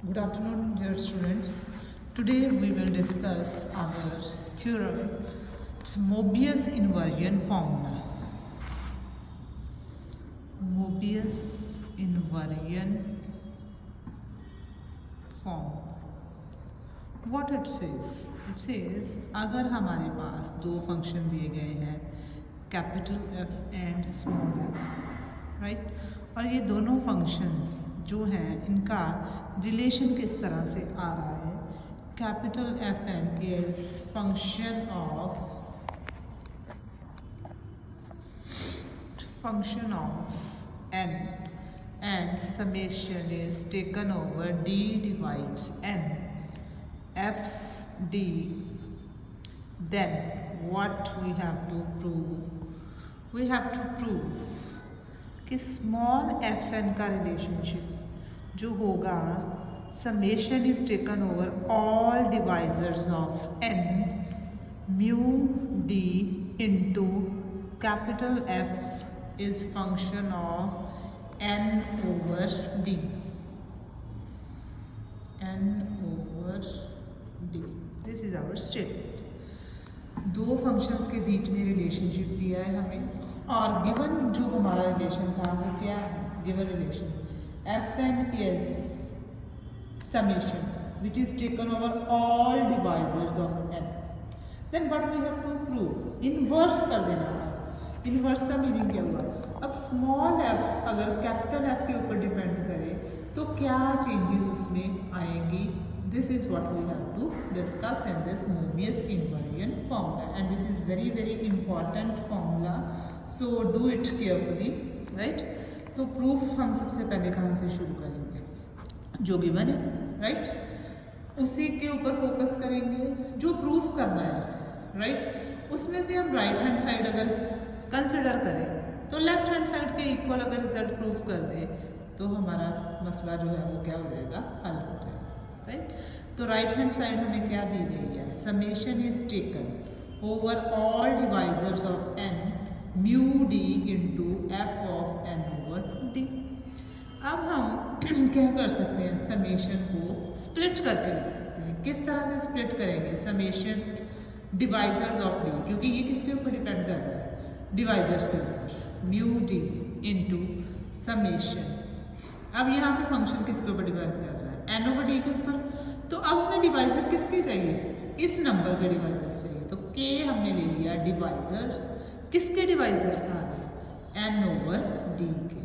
Good afternoon, dear students. Today we will discuss our theorem. It's Mobius invariant formula. Mobius invariant formula. What it says? It says अगर हमारे पास दो function दिए गए हैं capital F and small f, right, और ये दोनों functions जो हैं इनका रिलेशन किस तरह से आ रहा है. Capital F N is function of N and summation is taken over D divides N F D. Then what we have to prove? We have to prove कि स्मॉल एफ एन का relationship जो होगा summation is taken over all divisors of N mu D into capital F is function of N over D. N over D, this is our statement. दो functions के बीच में relationship दिया है हमें और गिवन जो हमारा रिलेशन था वो क्या है. Given relation F N is summation which is taken over all divisors of N. Then what we have to prove? Inverse कर देना. इन्वर्स का मीनिंग क्या हुआ? अब स्मॉल एफ अगर कैपिटल एफ के ऊपर डिपेंड करे तो क्या चेंजेस उसमें आएंगी. This is what we have to discuss in this Mobius invariant formula, and this is very very important formula, so do it carefully, right? तो proof हम सबसे पहले कहाँ से शुरू करेंगे? जो given है, right? उसी के ऊपर फोकस करेंगे. जो प्रूफ करना है, right? उसमें से हम राइट हैंड साइड अगर कंसिडर करें तो लेफ्ट हैंड साइड के इक्वल अगर रिजल्ट प्रूफ कर दे तो हमारा मसला जो है वो क्या हो जाएगा? हल हो जाएगा. राइट, तो राइट हैंड साइड हमें क्या दी गई है? Summation is taken over all divisors of N mu D into F of N over D. अब हम क्या कर सकते हैं? समेशन को स्प्लिट करके लिख सकते हैं. किस तरह से स्प्लिट करेंगे? समेशन डिवाइजर्स ऑफ डी, क्योंकि ये किसके ऊपर डिपेंड कर रहा है? डिवाइजर्स के ऊपर. Mu D into summation. अब यहाँ पे फंक्शन किसके ऊपर डिपेंड कर रहा है? एन ओवर डी के ऊपर. तो अब हमें डिवाइजर किसके चाहिए? इस नंबर के डिवाइजर्स चाहिए. तो के हमने ले लिया डिवाइजर्स. किसके डिवाइजर्स आ रहे हैं? एन ओवर डी के.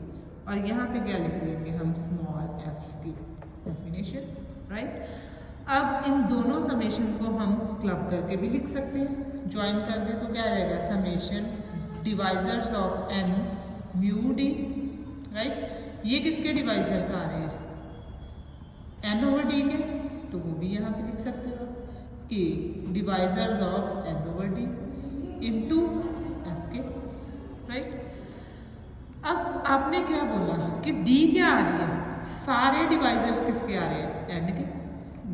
और यहाँ पे क्या लिख देंगे हम? स्मॉल एफ की डेफिनेशन, राइट. अब इन दोनों समेशंस को हम क्लब करके भी लिख सकते हैं. ज्वाइन कर दे तो क्या रहेगा? Summation divisors of N mu D, right. ये किसके डिवाइजर्स आ रहे हैं? एन ओवर डी के. तो वो भी यहाँ पे लिख सकते हो कि divisors of N over D into F K, right. अब आपने क्या बोला कि डी क्या आ रही है? सारे डिवाइजर्स किसके आ रहे हैं? एन के.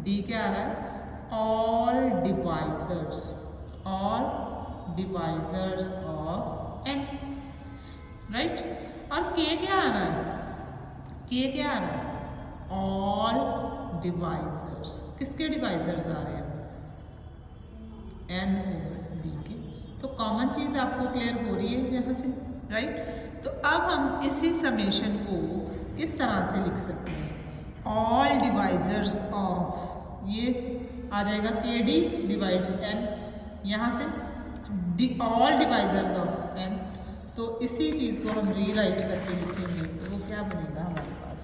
डी क्या आ रहा है? All divisors of N, right. और के क्या आ रहा है? के क्या आ रहा है? All divisors. किसके डिवाइजर्स आ रहे हैं? एन ओवर डी के. तो कॉमन चीज आपको क्लियर हो रही है यहाँ से, राइट. तो अब हम इसी समेशन को इस तरह से लिख सकते हैं. ऑल डिवाइजर्स ऑफ, ये आ जाएगा के डी डिवाइड्स एन. यहाँ से ऑल डिवाइजर्स ऑफ एन. तो इसी चीज को हम रीराइट करके लिखेंगे तो वो क्या बनेगा हमारे पास?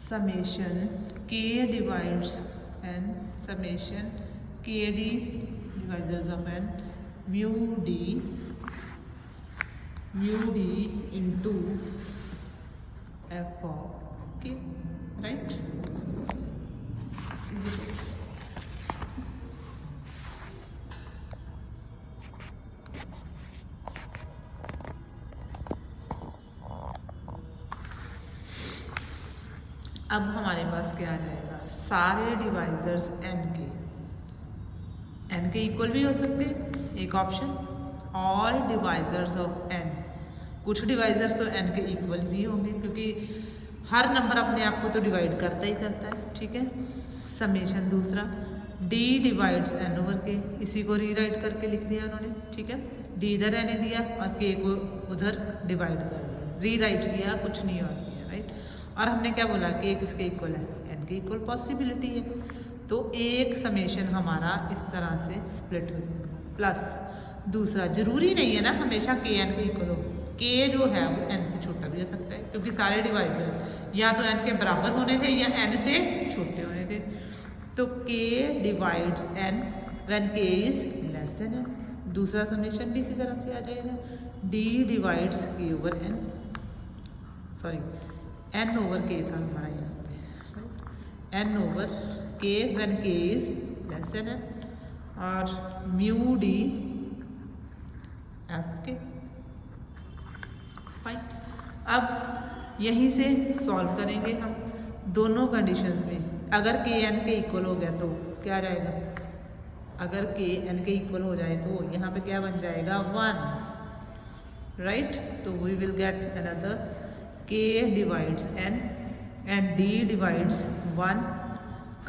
Summation K divides N summation K D divisors of N mu D into F of K, right. अब हमारे पास क्या आ जाएगा? सारे डिवाइजर्स एन के इक्वल भी हो सकते हैं. एक option all divisors of N कुछ डिवाइजर्स तो n के इक्वल भी होंगे, क्योंकि हर नंबर अपने आप को तो डिवाइड करता ही करता है, ठीक है। समेशन दूसरा d divides n over k, इसी को रीराइट करके लिख दिया उन्होंने, ठीक है। d इधर रहने दिया और k को उधर डिवाइड कर दिया, रीराइट किया, कुछ नहीं और किया, राइट। और हमने क्या बोला कि किसके इक्वल है, n के इक्वल पॉसिबिलिटी है, तो एक समेशन हमारा इस तरह से स्प्लिट हो जाएगा। प्लस दूसरा, जरूरी नहीं है ना हमेशा k n के इक्वल हो, k जो है वो n से छोटा भी हो सकता है, क्योंकि सारे डिवाइजर या तो n के बराबर होने थे या n से छोटे होने थे। तो k divides n when k is less than n। दूसरा समेशन भी इसी तरह से आ जाएगा, d divides k over n, sorry n over k था हमारा यहाँ पे, n over k when k is less than n, और mu d f k। Fine, अब यहीं से सॉल्व करेंगे हम दोनों कंडीशंस में। अगर k n के इक्वल हो गया तो क्या आ जाएगा, अगर k n के इक्वल हो जाए तो यहाँ पे क्या बन जाएगा 1, राइट। तो we will get another k divides n and d divides 1।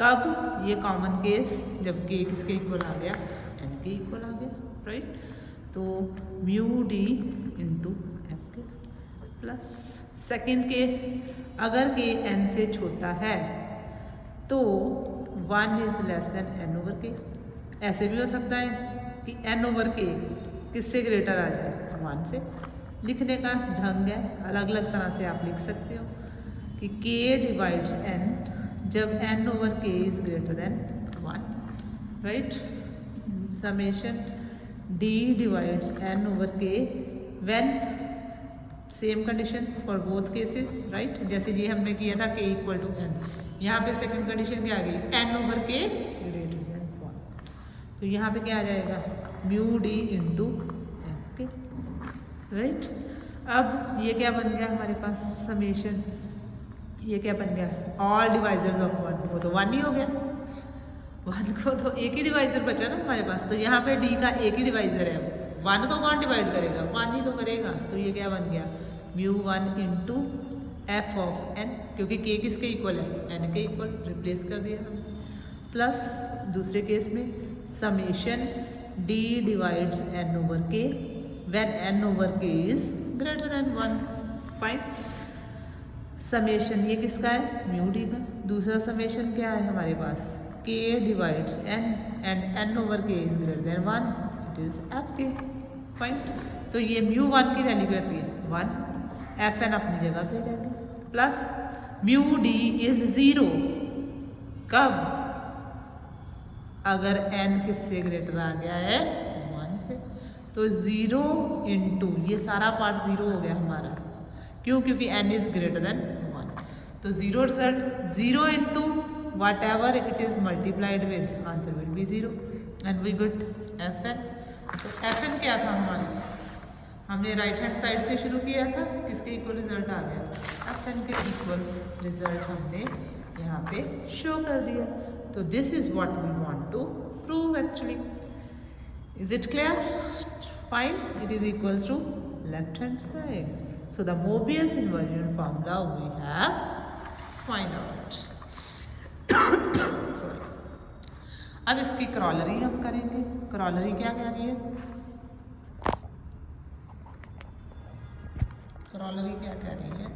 कब, ये कॉमन केस जब k किसके इक्वल आ गया, n के इक्वल आ गया, राइट। तो mu d into F K plus second case, अगर k n से छोटा है तो 1 is less than n over k। ऐसे भी हो सकता है कि n ओवर k किससे ग्रेटर आ जाए, 1 से। लिखने का ढंग है, अलग अलग तरह से आप लिख सकते हो कि k डिवाइड्स n जब n over k is greater than 1, right. Summation d divides n over k when, same condition for both cases, right. जैसे ये हमने किया था k इक्वल टू n, यहाँ पे सेकंड कंडीशन क्या आ गई, n over k greater than 1। तो यहाँ पे क्या आ जाएगा, mu d into F K, right. अब ये क्या बन गया हमारे पास समेशन, ये क्या बन गया, ऑल डिवाइजर्स ऑफ 1, वो तो 1 ही हो गया, 1 को तो एक ही डिवाइजर बचा ना हमारे पास। तो यहाँ पे d का एक ही डिवाइजर है, 1 को कौन डिवाइड करेगा, 1 ही तो करेगा। तो ये क्या बन गया, mu 1 into F of n, क्योंकि k किसके इक्वल है, n के इक्वल, रिप्लेस कर दिया हमने। प्लस दूसरे केस में summation d divides n over k when n over k is greater than 1। Fine, summation ये किसका है, म्यू d का। दूसरा समेशन क्या है हमारे पास, k divides n and n over k is greater than 1, it is F के। Fine, तो ये म्यू 1 की वैल्यू कहती है 1, एफ एन अपनी जगह पे रहेगा, प्लस म्यू d इज 0, कब, अगर n किससे ग्रेटर आ गया है 1 से। तो 0 इंटू, ये सारा पार्ट 0 हो गया हमारा, क्यों, क्योंकि n इज ग्रेटर देन 1। तो 0 result, 0 into whatever it is multiplied with, answer will be 0 and we good F N. तो एफ एन क्या था हमारा, हमने राइट हैंड साइड से शुरू किया था, किसके इक्वल रिजल्ट आ गया, एफ एन के इक्वल रिजल्ट हमने यहाँ पे शो कर दिया। तो this is what we want to prove actually. Is it clear? Fine, it is equals to left hand side. So the Mobius inversion formula we have find out. Sorry. अब इसकी क्रॉलरी हम करेंगे। क्रॉलरी क्या कह रही है, क्रॉलरी क्या कह रही है,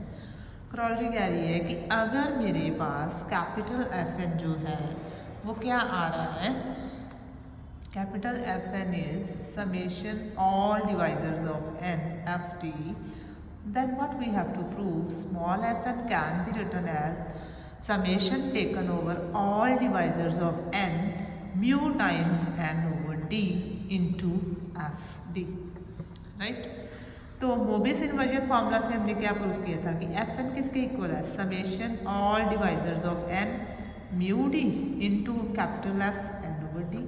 क्रॉलरी कह रही है कि अगर मेरे पास कैपिटल एफ एन जो है वो क्या आ रहा है, capital F N is summation all divisors of N F T, then what we have to prove, small fn can be written as summation taken over all divisors of n mu times n over d into fd, right। तो Mobius inversion formula से हमने क्या proof किया था कि fn किसके equal है, summation all divisors of n mu d into capital F n over d।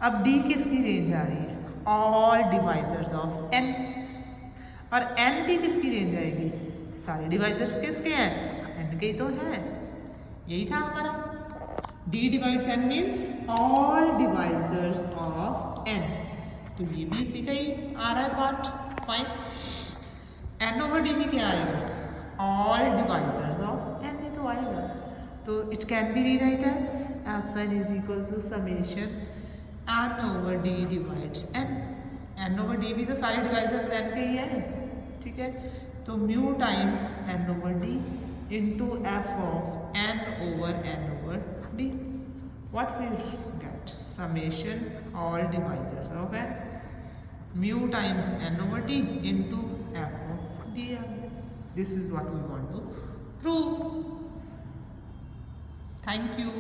अब d किसकी रेंज आ रही है, ऑल डिवाइजर्स ऑफ n, और n की किसकी रेंज आएगी, सारे डिवाइजर्स किसके हैं, n के ही तो हैं, यही था हमारा। d divides n means all divisors of n, तो ये भी इसी का ही आ रहा है part. Fine, N over D में क्या आएगा, ऑल डिवाइजर्स ऑफ एन ही तो आएगा। तो it can be rewrite as F N is equal to summation N over D divides N. N over D भी तो सारे डिवाइजर्स एन के ही है, ठीक है। तो mu times N over D into F of N over D, what we get summation all divisors of n mu times n over d into f of dm. This is what we want to prove. Thank you.